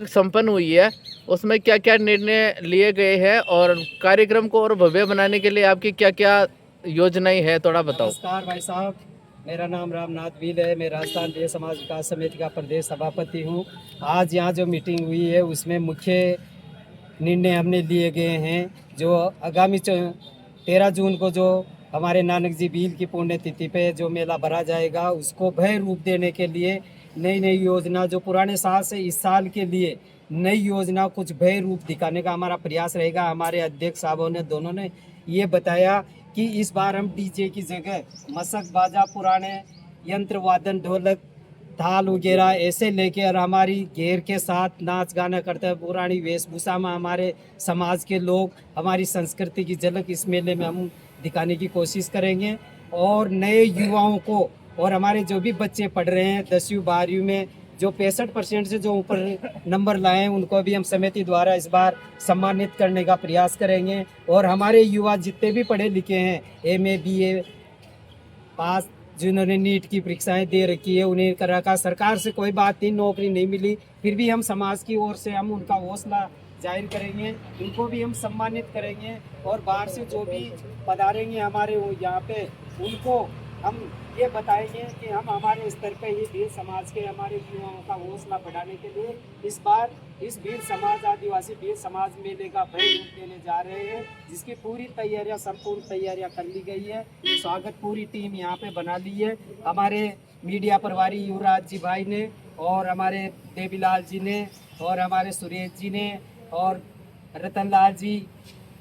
संपन्न हुई है, उसमें क्या-क्या निर्णय लिए गए हैं और कार्यक्रम को और भव्य बनाने के लिए आपकी क्या-क्या योजनाएँ हैं, थोड़ा बताओ? नमस्कार भाई साहब, मेरा नाम रामनाथ भील है। मैं राजस्थान देश समाज विकास समिति का प्रदेश सभापति हूँ। आज यहाँ जो मीटिंग हुई है उसमें मुख्य निर्णय हमने लिए गए हैं। जो आगामी 13 जून को जो हमारे नानक जी भील की पुण्यतिथि पे जो मेला भरा जाएगा उसको भव्य रूप देने के लिए नई नई योजना, जो पुराने साल से इस साल के लिए नई योजना कुछ भव्य रूप दिखाने का हमारा प्रयास रहेगा। हमारे अध्यक्ष साहबों ने दोनों ने ये बताया कि इस बार हम डीजे की जगह मसक बाजा, पुराने यंत्र वादन, ढोलक, थाल वगैरह ऐसे लेके और हमारी घेर के साथ नाच गाना करते हैं। पुरानी वेशभूषा में हमारे समाज के लोग हमारी संस्कृति की झलक इस मेले में हम दिखाने की कोशिश करेंगे। और नए युवाओं को और हमारे जो भी बच्चे पढ़ रहे हैं 10वीं 12वीं में जो 65% से जो ऊपर नंबर लाए हैं उनको भी हम समिति द्वारा इस बार सम्मानित करने का प्रयास करेंगे। और हमारे युवा जितने भी पढ़े लिखे हैं, MA BA पास, जिन्होंने नीट की परीक्षाएं दे रखी है, उन्हें कर रखा, सरकार से कोई बात नहीं, नौकरी नहीं मिली, फिर भी हम समाज की ओर से हम उनका हौसला जाहिर करेंगे, उनको भी हम सम्मानित करेंगे। और बाहर से जो भी पधारेंगे हमारे यहाँ पे उनको हम ये बताएंगे कि हम हमारे स्तर पे ही भील समाज के हमारे युवाओं का हौसला बढ़ाने के लिए इस बार इस भील समाज, आदिवासी भील समाज मेले का भव्य रूप देने जा रहे हैं, जिसकी पूरी तैयारियां, संपूर्ण तैयारियां कर ली गई है। स्वागत पूरी टीम यहाँ पे बना ली है। हमारे मीडिया प्रभारी युवराज जी भाई ने और हमारे देवीलाल जी ने और हमारे सुरेश जी ने और रतनलाल जी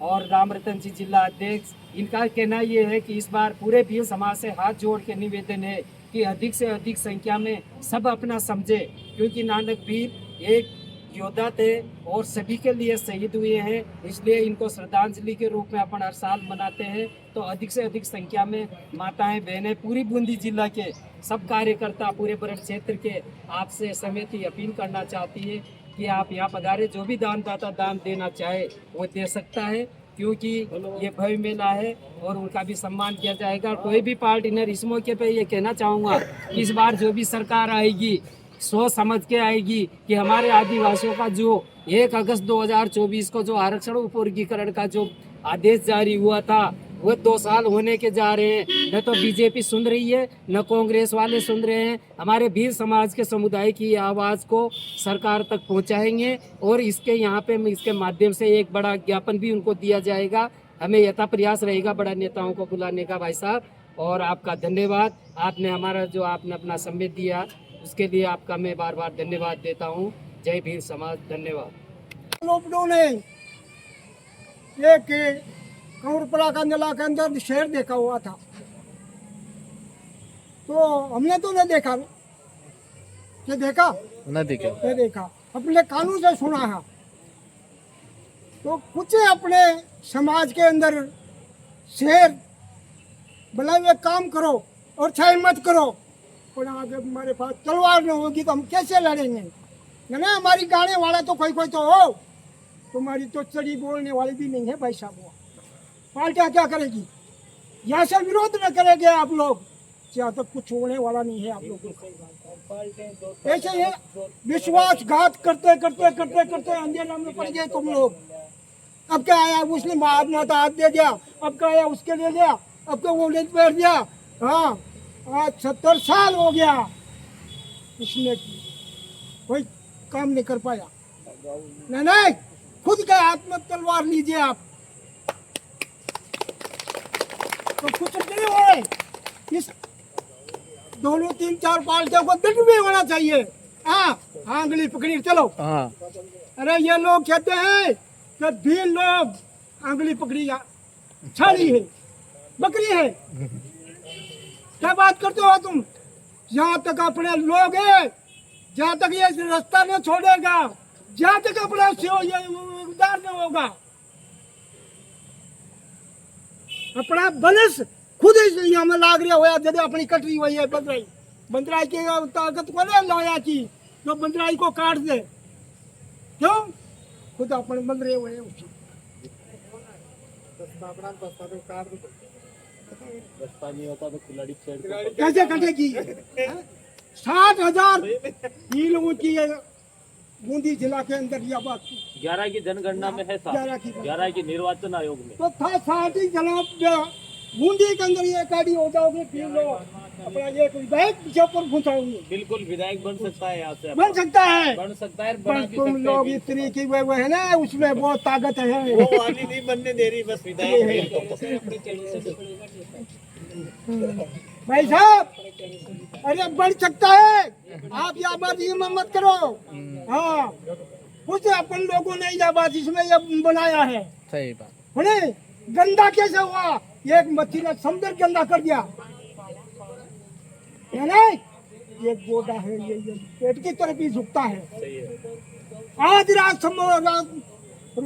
और राम रतन जी जिला अध्यक्ष, इनका कहना ये है कि इस बार पूरे भील समाज से हाथ जोड़ के निवेदन है कि अधिक से अधिक संख्या में सब अपना समझे, क्योंकि नानक भील एक योद्धा थे और सभी के लिए शहीद हुए हैं, इसलिए इनको श्रद्धांजलि के रूप में अपन हर साल मनाते हैं। तो अधिक से अधिक संख्या में माताएं बहनें, पूरी बूंदी जिला के सब कार्यकर्ता, पूरे बरड़ क्षेत्र के आपसे समिति अपील करना चाहती है कि आप यहाँ पधारे। जो भी दानदाता दान देना चाहे वो दे सकता है, क्योंकि ये भव्य मेला है और उनका भी सम्मान किया जाएगा। कोई भी पार्टनर, इस मौके पे ये कहना चाहूँगा कि इस बार जो भी सरकार आएगी सोच समझ के आएगी कि हमारे आदिवासियों का जो 1 अगस्त 2024 को जो आरक्षण उपवर्गीकरण का जो आदेश जारी हुआ था वो 2 साल होने के जा रहे हैं। न तो बीजेपी सुन रही है, न कांग्रेस वाले सुन रहे हैं। हमारे भील समाज के समुदाय की आवाज़ को सरकार तक पहुंचाएंगे और इसके यहाँ पे इसके माध्यम से एक बड़ा ज्ञापन भी उनको दिया जाएगा। हमें यथा प्रयास रहेगा बड़ा नेताओं को बुलाने का भाई साहब। और आपका धन्यवाद, आपने हमारा जो आपने अपना सम्मेत दिया उसके लिए आपका मैं बार बार धन्यवाद देता हूँ। जय भील समाज, धन्यवाद। लोगों ने एक कौरपड़ा का जिला के अंदर शेर देखा हुआ था, तो हमने तो नहीं देखा, ये देखा ना देखा, ये देखा, अपने कानून से सुना है। तो कुछ अपने समाज के अंदर शेर भला ये काम करो और छाई मत करो, पर आगे हमारे पास तलवार नहीं होगी तो हम कैसे लड़ेंगे? ना हमारी गाने वाला तो कोई कोई तो हो, तुम्हारी तो चढ़ी बोलने वाली भी नहीं है भाई साहब। वो पार्टियाँ क्या करेगी? यहाँ से विरोध न करेंगे आप लोग, यहाँ तक कुछ होने वाला नहीं है आप लोगों को। ऐसे ही विश्वासघात करते करते करते करते अंधेरा में पड़ गए तुम लोग। अब क्या आया, मुस्लिम आदमी था हाथ दे दिया, अब क्या आया उसके ले लिया, अब क्या वो ले बैठ दिया। हाँ, आज 70 साल हो गया, इसने कोई काम नहीं कर पाया। नहीं नहीं, खुद के हाथ में तलवार लीजिए आप, तो कुछ नहीं हो। इस दोनों 3-4 पार्टियों को दंड भी होना चाहिए। हाँ, आंगली पकड़ी चलो। हाँ, अरे ये लोग कहते हैं कि भील लोग आंगली पकड़ी छाड़ी है, बकरी है, क्या बात करते हो तुम? जहाँ तक अपने लोग है, जहाँ तक ये रास्ता नहीं छोड़ेगा, जहाँ तक अपना उद्धार नहीं होगा, अपना बलस खुद ही हमें लाग रहा होया, जब अपनी कटरी हुई है बंदराई, बंदराई की ताकत को नहीं लाया की तो बंदराई को काट दे, क्यों? खुद अपने बंदरे हुए उसकी रास्ता नहीं होता तो खिलाड़ी कैसे कटेगी? 60,000 मील ऊंची बूंदी जिला के अंदर यह बात 11 की जनगणना में है 11 की 11 की निर्वाचन आयोग में। तो था साथ ही जनाब बूंदी के अंदर ये गाड़ी हो जाओगे फिर लो अपना ये विधायक जयपुर पहुंचाओगे। बिल्कुल विधायक बन सकता है यहाँ से, बन सकता है, बन सकता है, बना पर भी तुम सकते लोग हैं। इतनी की वो है ना, उसमें बहुत ताकत है। वो वाली नहीं बनने दे रही, बस विधायक भाई साहब, अरे बढ़ सकता है, आप यह बात ये मत करो। हाँ, कुछ अपन लोगों ने यह बात इसमें ये बनाया है, सही बात। बोले गंदा कैसे हुआ, एक मच्छी ने समुद्र गंदा कर दिया है ना, ये गोदा है, ये पेट की तरफ ही झुकता है। आज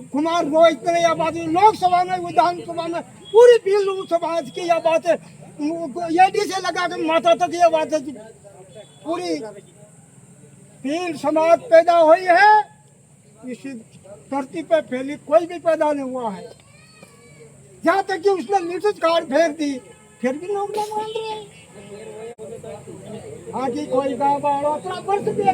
कुमार रोहित ने यह बात लोकसभा में विधानसभा में पूरी भील समाज की यह बात है, ये से लगा के माथा तक यह बात है, पूरी भील समाज पैदा हुई है, इस धरती पे फैली कोई भी पैदा नहीं हुआ है। जहाँ तक कि उसने नीचे कार फेंक दी, फिर भी लोग नहीं मान रहे। आगे कोई गाँव वाला वर्ष देख लिया,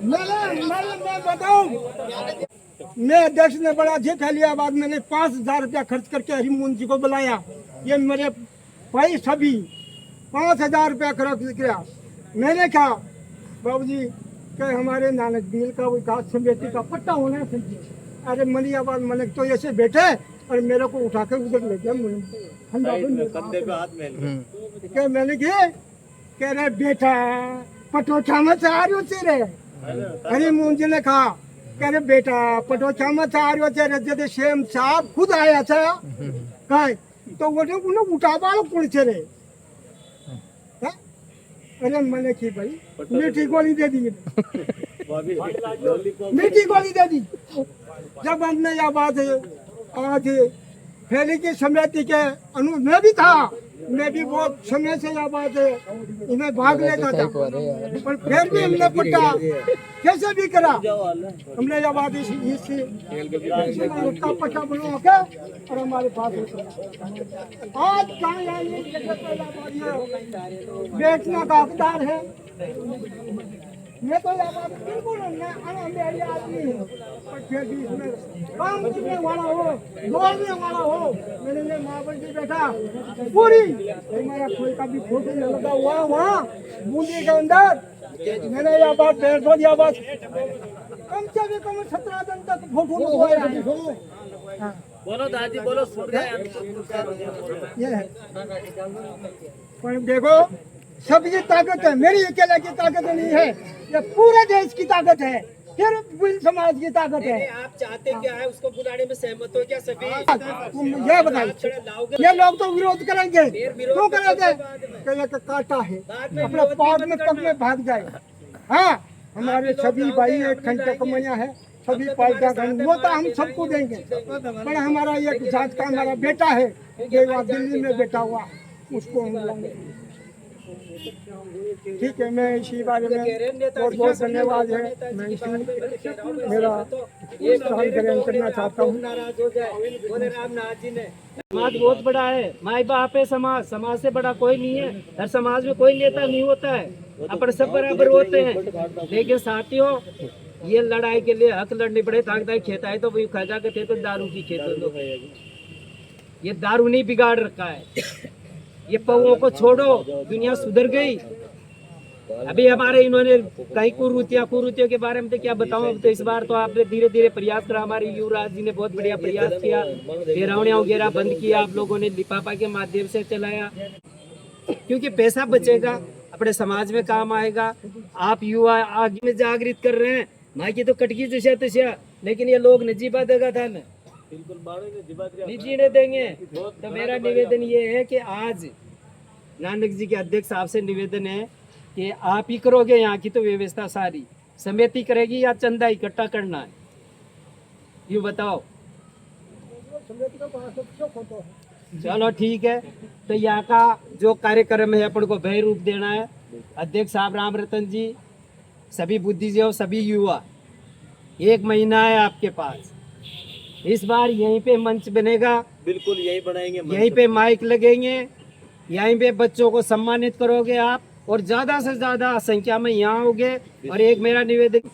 मैं बताऊं, मैं अध्यक्ष ने बड़ा जी फैलियाबाद मैंने 5,000 रुपया खर्च करके हरिमोहन जी को बुलाया। ये मेरे भाई सभी 5,000 रुपया खर्च किया। मैंने कहा बाबू जी कि हमारे नानक झील का विकास समिति का पट्टा होना चाहिए। अरे मलियाबाद मलिक तो ऐसे बैठे और मेरे को उठा कर उधर ले गया, कंधे पे हाथ में क्या मैंने कह रहे बेटा पटोचा में से आ रही हो तेरे। अरे मुंजी ने कहा कह रहे बेटा पटोचा में से आ रही हो तेरे, जब शेम साहब खुद आया था कहा तो वो उन्हें उठा पालो कौन से रे। अरे मैंने की भाई मीठी गोली दे दी, मीठी गोली दे दी। जब हमने यह बात आज फैली की समिति के मैं भी था, मैं भी बहुत समय से यह बात इन्हें भाग लेता था, पर फिर भी हमने पट्टा कैसे भी करा, हमने यह बात इसका पट्टा बनवा के और हमारे पास आज कहाँ बेचना का हकदार है। मैं तो यह बात बिल्कुल मेरी आदमी है, पर फिर भी इसमें काम करने वाला हो, दौड़ने वाला हो। मैंने ये महावर जी बैठा पूरी हमारा कोई का भी फोटो न लगा हुआ वहाँ बूंदी के अंदर। मैंने यह बात बैठ दो, यह बात कम से भी कम 17 दिन तक फोटो लगवाया। बोलो दादी बोलो, ये है पर देखो सबकी ताकत है, मेरी अकेले की ताकत नहीं है, ये पूरे देश की ताकत है, फिर भील समाज की ताकत है। आप चाहते क्या है, उसको बुलाने में सहमत हो क्या सभी? तुम ये बताइए, ये लोग तो विरोध करेंगे, क्यों करेंगे? काटा है अपना पार में कब में भाग जाए। हाँ हमारे सभी भाई एक घंटे कमैया है, सभी पार्टियां वो तो हम सबको देंगे, पर हमारा ये जांच का हमारा बेटा है जो वहाँ दिल्ली में बैठा हुआ, उसको हम लाएंगे। ठीक है, मैं इसी बारे में बहुत बहुत धन्यवाद है, मैं इसी मेरा ग्रहण करना चाहता हूँ। समाज बहुत बड़ा है, माई बाप है समाज, समाज से बड़ा कोई नहीं है। हर समाज में कोई नेता नहीं होता है, अपन सब बराबर होते हैं। लेकिन साथियों ये लड़ाई के लिए हक लड़ने पड़े, ताकत खेता है तो वही खजा के थे तो दारू की खेत, ये दारू नहीं बिगाड़ रखा है। ये पौओं को छोड़ो, दुनिया सुधर गई। अभी हमारे इन्होंने कई कुरूतियों के बारे में तो क्या बताऊं। अब तो इस बार तो आपने धीरे धीरे प्रयास करा, हमारे युवराज जी ने बहुत बढ़िया प्रयास किया, फेरावनिया वगैरह बंद किया, आप लोगों ने लिफाफा के माध्यम से चलाया, क्योंकि पैसा बचेगा, अपने समाज में काम आएगा। आप युवा आगे में जागृत कर रहे हैं, माँ की तो कटकी जैसा तैसा, लेकिन ये लोग नजीबा देगा था न नहीं जीने देंगे। तो मेरा निवेदन ये है कि आज नानक जी के अध्यक्ष साहब से निवेदन है कि आप ही करोगे यहाँ की तो व्यवस्था सारी, समिति करेगी या चंदा इकट्ठा करना है, यूँ बताओ। चलो ठीक है, तो यहाँ का जो कार्यक्रम है अपन को भय रूप देना है। अध्यक्ष साहब राम रतन जी, सभी बुद्धिजीवी, सभी युवा, 1 महीना है आपके पास। इस बार यहीं पे मंच बनेगा, बिल्कुल यही बनाएंगे, यहीं पे माइक लगेंगे यहीं पे बच्चों को सम्मानित करोगे आप, और ज्यादा से ज्यादा संख्या में यहाँ आओगे। और एक मेरा निवेदन,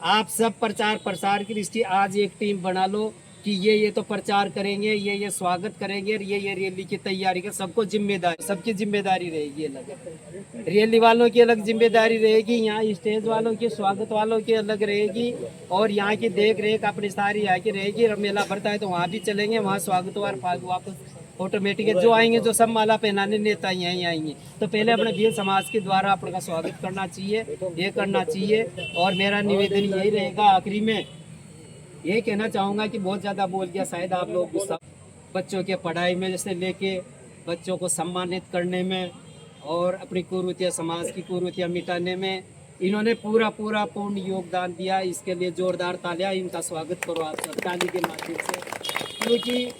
आप सब प्रचार प्रसार की दृष्टि आज एक टीम बना लो कि ये तो प्रचार करेंगे, ये स्वागत करेंगे, और ये रैली की तैयारी का सबको जिम्मेदारी, सबकी जिम्मेदारी रहेगी अलग। रैली वालों की अलग जिम्मेदारी रहेगी, यहाँ स्टेज वालों की, स्वागत वालों की अलग रहेगी, और यहाँ की देख रेख अपनी सारी यहाँ की रहेगी। और मेला भरता है तो वहाँ भी चलेंगे, वहाँ स्वागत वापस ऑटोमेटिक है। जो आएंगे, जो सब माला पहनाने नेता यहीं आएंगे, तो पहले अपने भील समाज के द्वारा अपने का स्वागत करना चाहिए, ये करना चाहिए। और मेरा निवेदन यही रहेगा, आखिरी में ये कहना चाहूँगा कि बहुत ज़्यादा बोल गया शायद आप लोग गुस्सा, बच्चों के पढ़ाई में जैसे लेके बच्चों को सम्मानित करने में और अपनी कुरीतियाँ, समाज की कुरीतियाँ मिटाने में इन्होंने पूर्ण योगदान दिया। इसके लिए जोरदार तालियां, इनका स्वागत करो आप सब ताली के माध्यम से। क्योंकि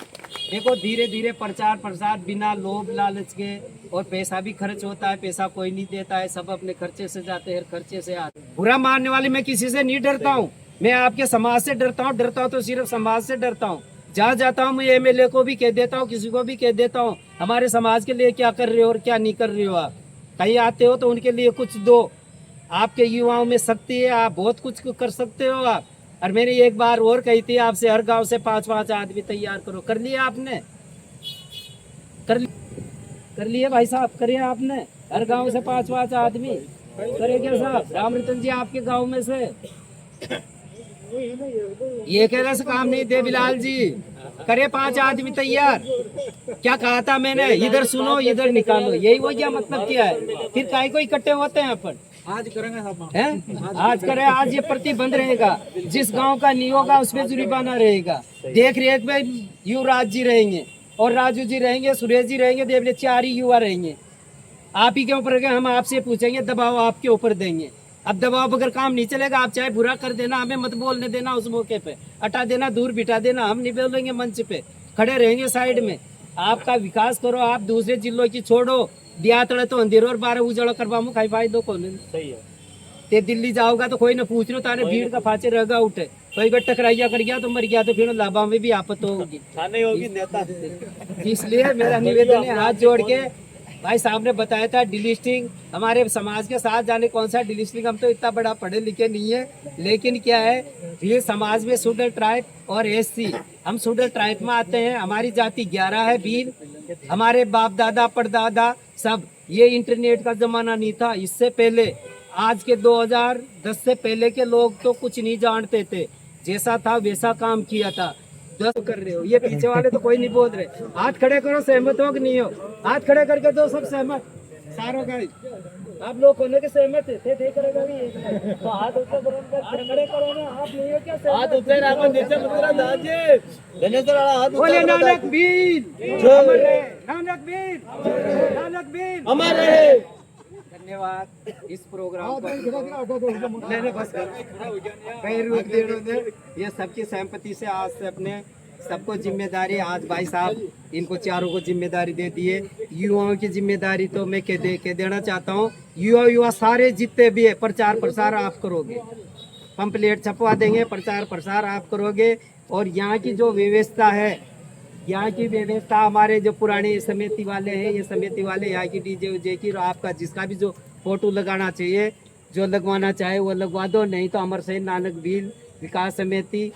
देखो धीरे धीरे प्रचार प्रसार बिना लोभ लालच के, और पैसा भी खर्च होता है, पैसा कोई नहीं देता है, सब अपने खर्चे से जाते हैं, खर्चे से आते हैं। बुरा मानने वाले मैं किसी से नहीं डरता हूँ, मैं आपके समाज से डरता हूँ तो सिर्फ समाज से डरता हूँ। जहाँ जाता हूँ मैं एमएलए को भी कह देता हूँ, किसी को भी कह देता हूँ, हमारे समाज के लिए क्या कर रहे हो और क्या नहीं कर रहे हो। आप कहीं आते हो तो उनके लिए कुछ दो, आपके युवाओं में शक्ति है, आप बहुत कुछ कर सकते हो आप। और मैंने एक बार और कही थी आपसे, हर गांव से 5-5 आदमी तैयार करो, कर लिया आपने? कर लिए भाई साहब, करिए आपने, हर गांव से 5-5 आदमी करे क्या साहब? राम रतन जी आपके गांव में से ये कहने से काम नहीं दे, बिलाल जी करे 5 आदमी तैयार। क्या कहा था मैंने? इधर सुनो इधर निकालो, यही वो क्या मतलब क्या है? फिर काहे को इकट्ठे होते हैं अपन? आज करेंगे सब, आज करें, आज ये प्रतिबंध रहेगा, जिस गांव का नहीं होगा उसमें जुर्माना रहेगा। देख रेख में युवराज जी रहेंगे और राजू जी रहेंगे, सुरेश जी रहेंगे, देवले 4 ही युवा रहेंगे। आप ही के ऊपर रहेंगे, हम आपसे पूछेंगे, दबाव आपके ऊपर देंगे। अब दबाव अगर काम नहीं चलेगा, आप चाहे बुरा कर देना, हमें मत बोलने देना, उस मौके पे हटा देना, दूर बिठा देना, हम नहीं बोलेंगे, मंच पे खड़े रहेंगे साइड में। आपका विकास करो, आप दूसरे जिलों की छोड़ो, दिया तड़े तो अंधेरों और 12 उजाड़ा करवा मु खाई फायदो कौन? सही है। ते दिल्ली जाओगा तो कोई ना पूछ लो, तारे भीड़ का फाचे रहेगा उठे, कोई अगर टकराइया कर गया तो मर गया तो फिर लाभा में भी आपत होगी, थाने होगी नेता। इसलिए मेरा निवेदन है, हाथ जोड़ के, भाई साहब ने बताया था डिलिस्टिंग हमारे समाज के साथ जाने, कौन सा डिलिस्टिंग, हम तो इतना बड़ा पढ़े लिखे नहीं है, लेकिन क्या है भील समाज में शेड्यूल ट्राइब और एससी, हम शेड्यूल ट्राइब में आते हैं, हमारी जाति 11 है भील, हमारे बाप दादा परदादा सब। ये इंटरनेट का जमाना नहीं था, इससे पहले आज के 2010 से पहले के लोग तो कुछ नहीं जानते थे, जैसा था वैसा काम किया था। कर रहे हो, ये पीछे वाले तो कोई नहीं बोल रहे, हाथ खड़े करो, सहमत हो कि नहीं हो? हाथ खड़े करके दो सब सहमत, सारों का आप लोग होने के सहमत थे करेगा नहीं तो हाथ ऊपर खड़े करो ना, आप नहीं हो क्या? हाथ ऊपर रखो, नीचे मुद्रा दाजे, बोले नानक वीर, नानक वीर, नानक वीर अमर रहे। धन्यवाद। इस प्रोग्राम को बस ये सबकी सहमति से आज से अपने सबको जिम्मेदारी, आज भाई साहब इनको चारों को जिम्मेदारी दे दिए। युवाओं की जिम्मेदारी तो मैं कह देना चाहता हूँ, युवा सारे जितने भी है प्रचार प्रसार आप करोगे, पंपलेट छपवा देंगे, प्रचार प्रसार आप करोगे। और यहाँ की जो व्यवस्था है, यहाँ की व्यवस्था हमारे जो पुराने समिति वाले हैं, ये समिति वाले यहाँ की डीजे उजे की, आपका जिसका भी जो फोटो लगाना चाहिए, जो लगवाना चाहे वो लगवा दो, नहीं तो अमर सैन नानक भील विकास समिति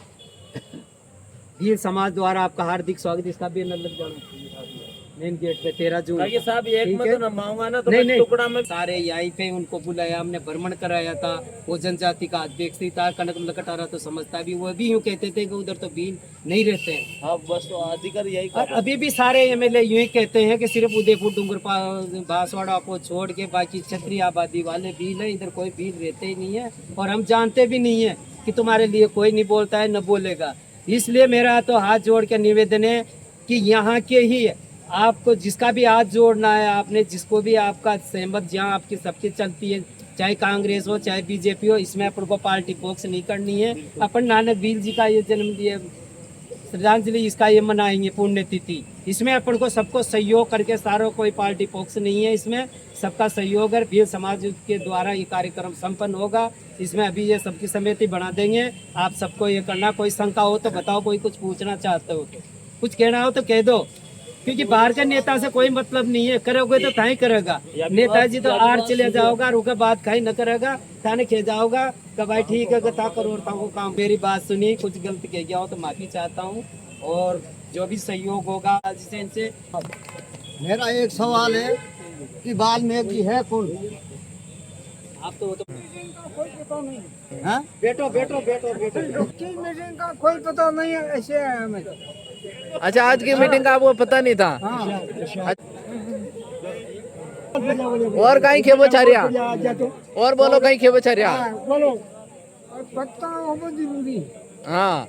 भील समाज द्वारा आपका हार्दिक स्वागत। इसका बैनर लग जाना चाहिए मेन गेट पे 13 जून। साहब एक में तो नमाऊंगा ना, तो नहीं, टुकड़ा में सारे यहीं पे उनको बुलाया, हमने भ्रमण कराया था, वो जनजाति का अध्यक्ष था, कनक लकटारा तो समझता भी, वो भी यूँ कहते थे कि उधर तो भील नहीं रहते हैं। अब बस तो अधिकार यही, अभी भी सारे एमएलए यूँ ही कहते हैं कि सिर्फ उदयपुर डूंगर बांसवाड़ा को छोड़ के बाकी क्षत्रिय आबादी वाले भील है, इधर कोई भील रहते ही नहीं है, और हम जानते भी नहीं है कि तुम्हारे लिए कोई नहीं बोलता है न बोलेगा। इसलिए मेरा तो हाथ जोड़ के निवेदन है कि यहाँ के ही आपको जिसका भी हाथ जोड़ना है, आपने जिसको भी आपका सहमत, जहाँ आपकी सबकी चलती है, चाहे कांग्रेस हो चाहे बीजेपी हो, इसमें अपन को पार्टी बॉक्स नहीं करनी है। अपन नानक भील जी का ये जन्म दिए श्रद्धांजलि, इसका ये मनाएंगे पुण्यतिथि, इसमें अपन को सबको सहयोग करके, सारों कोई पार्टी बॉक्स नहीं है, इसमें सबका सहयोग है। भील समाज के द्वारा ये कार्यक्रम संपन्न होगा, इसमें अभी ये सबकी समिति बना देंगे। आप सबको ये करना, कोई शंका हो तो बताओ, कोई कुछ पूछना चाहते हो तो, कुछ कहना हो तो कह दो। क्योंकि बाहर के नेता से कोई मतलब नहीं है, करोगे तो ताई करेगा। नेताजी तो आर चले जाओगा, रुके बात कहीं न करेगा, थाने खे जाओगा कि भाई ठीक है था करो को काम। मेरी बात सुनी, कुछ गलत कह गया हो तो माफी चाहता हूँ, और जो भी सहयोग होगा जिससे इनसे। मेरा एक सवाल है कि वाल्मीकि है कौन? आप तो कोई पता नहीं। हाँ, बैठो बैठो बैठो बैठो। किस मीटिंग का कोई पता नहीं है, ऐसे है हमें। अच्छा, आज की मीटिंग का आपको पता नहीं था? हाँ। और कहीं खेबो छारिया, तो और बोलो कहीं खेबो छारिया। बोलो, पता हो बहुत जरूरी। हाँ,